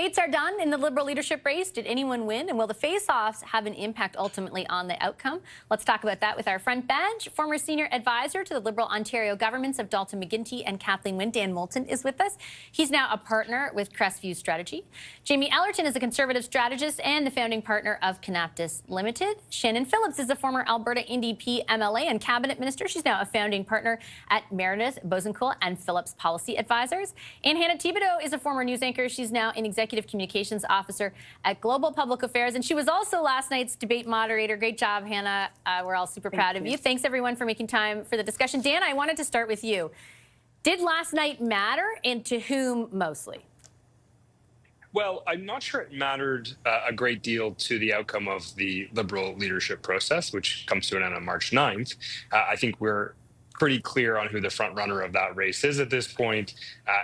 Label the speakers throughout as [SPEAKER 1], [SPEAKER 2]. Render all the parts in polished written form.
[SPEAKER 1] debates are done in the Liberal leadership race. Did anyone win? And will the face-offs have an impact ultimately on the outcome? Let's talk about that with our front bench. Former senior advisor to the Liberal Ontario governments of Dalton McGuinty and Kathleen Wynne, Dan Moulton, is with us. He's now a partner with Crestview Strategy. Jamie Ellerton is a Conservative strategist and the founding partner of Canaptus Limited. Shannon Phillips is a former Alberta NDP MLA and cabinet minister. She's now a founding partner at Meredith Bosanquet and Phillips Policy Advisors. And Hannah Thibodeau is a former news anchor. She's now an executive communications officer at Global Public Affairs. And she was also last night's debate moderator. Great job, Hannah. We're all super proud of you. Thanks, everyone, for making time for the discussion. Dan, I wanted to start with you. Did last night matter, and to whom mostly?
[SPEAKER 2] Well, I'm not sure it mattered a great deal to the outcome of the Liberal leadership process, which comes to an end on March 9th. I think we're pretty clear on who the front runner of that race is at this point,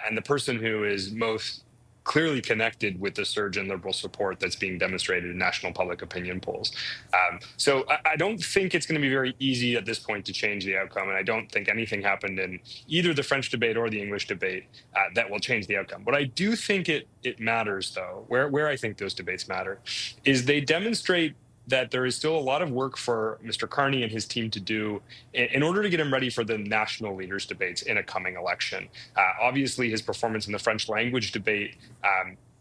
[SPEAKER 2] and the person who is most clearly connected with the surge in Liberal support that's being demonstrated in national public opinion polls. So I don't think it's going to be very easy at this point to change the outcome, and I don't think anything happened in either the French debate or the English debate that will change the outcome. What I do think it matters, though, where I think those debates matter, is they demonstrate that there is still a lot of work for Mr. Carney and his team to do in order to get him ready for the national leaders debates in a coming election. Obviously, his performance in the French language debate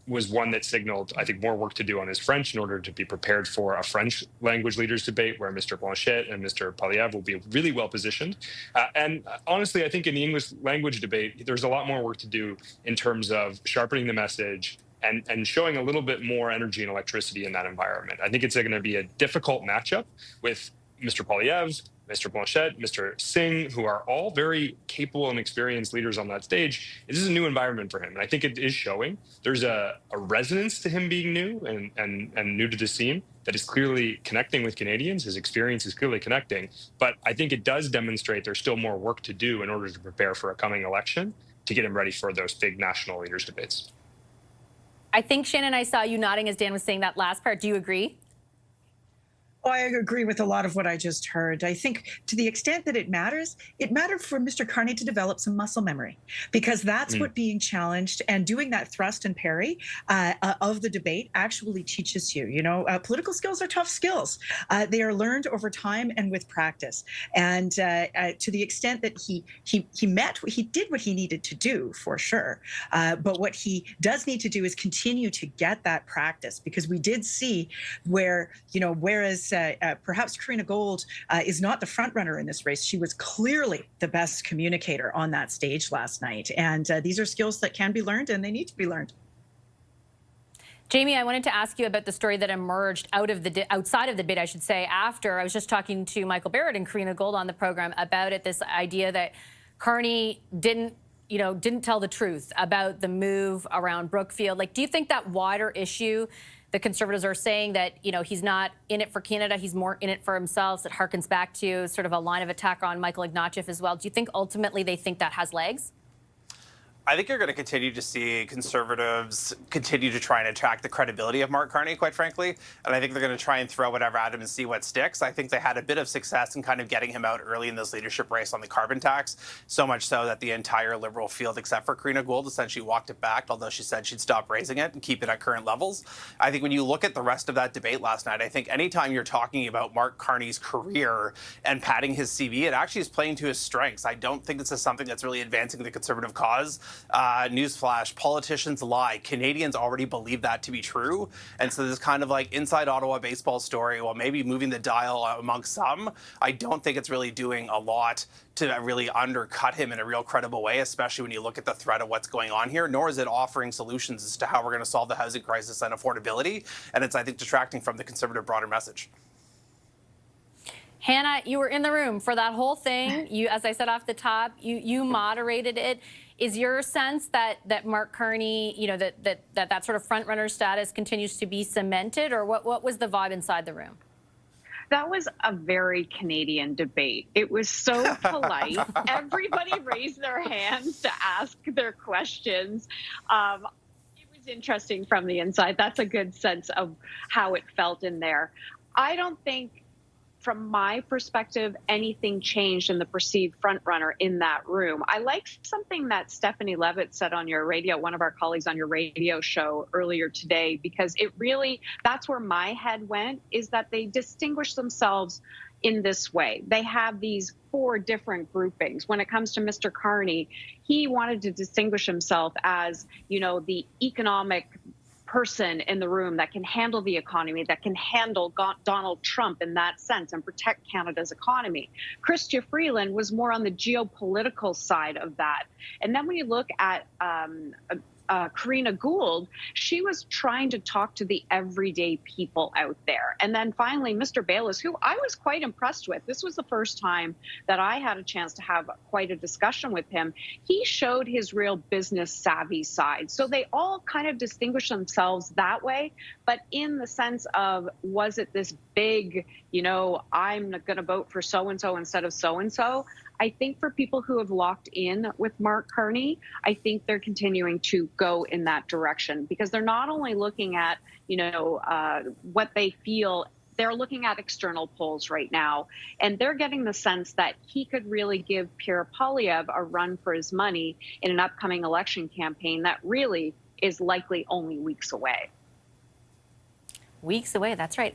[SPEAKER 2] was one that signaled, I think, more work to do on his French in order to be prepared for a French language leaders debate where Mr. Blanchet and Mr. Poilievre will be really well positioned. And honestly, I think in the English language debate, there's a lot more work to do in terms of sharpening the message and showing a little bit more energy and electricity in that environment. I think it's going to be a difficult matchup with Mr. Poilievre, Mr. Blanchet, Mr. Singh, who are all very capable and experienced leaders on that stage. This is a new environment for him, and I think it is showing. There's a resonance to him being new and new to the scene that is clearly connecting with Canadians. His experience is clearly connecting, but I think it does demonstrate there's still more work to do in order to prepare for a coming election to get him ready for those big national leaders debates.
[SPEAKER 1] I think, Shannon, I saw you nodding as Dan was saying that last part. Do you agree?
[SPEAKER 3] Oh, I agree with a lot of what I just heard. I think to the extent that it mattered for Mr. Carney to develop some muscle memory, because that's what being challenged and doing that thrust and parry of the debate actually teaches you. You know, political skills are tough skills. They are learned over time and with practice. And to the extent that he did what he needed to do, for sure. But what he does need to do is continue to get that practice, because we did see where, you know, whereas perhaps Karina Gold is not the front runner in this race, she was clearly the best communicator on that stage last night. And these are skills that can be learned, and they need to be learned.
[SPEAKER 1] Jamie, I wanted to ask you about the story that emerged outside of the debate, I should say, after. I was just talking to Michael Barrett and Karina Gold on the program about it, this idea that Carney didn't tell the truth about the move around Brookfield. Like, do you think that wider issue, the Conservatives are saying that, you know, he's not in it for Canada, he's more in it for himself, so it harkens back to sort of a line of attack on Michael Ignatieff as well. Do you think ultimately they think that has legs?
[SPEAKER 4] I think you're going to continue to see Conservatives continue to try and attract the credibility of Mark Carney, quite frankly. And I think they're going to try and throw whatever at him and see what sticks. I think they had a bit of success in kind of getting him out early in this leadership race on the carbon tax, so much so that the entire Liberal field, except for Karina Gold, essentially walked it back, although she said she'd stop raising it and keep it at current levels. I think when you look at the rest of that debate last night, I think anytime you're talking about Mark Carney's career and padding his CV, it actually is playing to his strengths. I don't think this is something that's really advancing the Conservative cause. Newsflash, politicians lie. Canadians already believe that to be true. And so this kind of like inside Ottawa baseball story, while maybe moving the dial amongst some, I don't think it's really doing a lot to really undercut him in a real credible way, especially when you look at the threat of what's going on here, nor is it offering solutions as to how we're going to solve the housing crisis and affordability. And it's, I think, detracting from the Conservative broader message.
[SPEAKER 1] Hannah, you were in the room for that whole thing. You, as I said off the top, you moderated it. Is your sense that Mark Carney, you know, that sort of front runner status continues to be cemented, or what was the vibe inside the room?
[SPEAKER 5] That was a very Canadian debate. It was so polite. Everybody raised their hands to ask their questions. It was interesting from the inside. That's a good sense of how it felt in there. I don't think from my perspective, anything changed in the perceived frontrunner in that room. I like something that Stephanie Levitt said on your radio, one of our colleagues on your radio show earlier today, because it really, that's where my head went, is that they distinguish themselves in this way. They have these 4 different groupings. When it comes to Mr. Carney, he wanted to distinguish himself as, you know, the economic person in the room that can handle the economy, that can handle Donald Trump in that sense and protect Canada's economy. Chrystia Freeland was more on the geopolitical side of that. And then when you look at Karina Gould, she was trying to talk to the everyday people out there. And then finally, Mr. Bayless, who I was quite impressed with. This was the first time that I had a chance to have quite a discussion with him. He showed his real business savvy side. So they all kind of distinguish themselves that way. But in the sense of, was it this big, you know, I'm going to vote for so-and-so instead of so-and-so? I think for people who have locked in with Mark Carney, I think they're continuing to go in that direction, because they're not only looking at, you know, what they feel, they're looking at external polls right now, and they're getting the sense that he could really give Pierre Poilievre a run for his money in an upcoming election campaign that really is likely only weeks away.
[SPEAKER 1] Weeks away, that's right.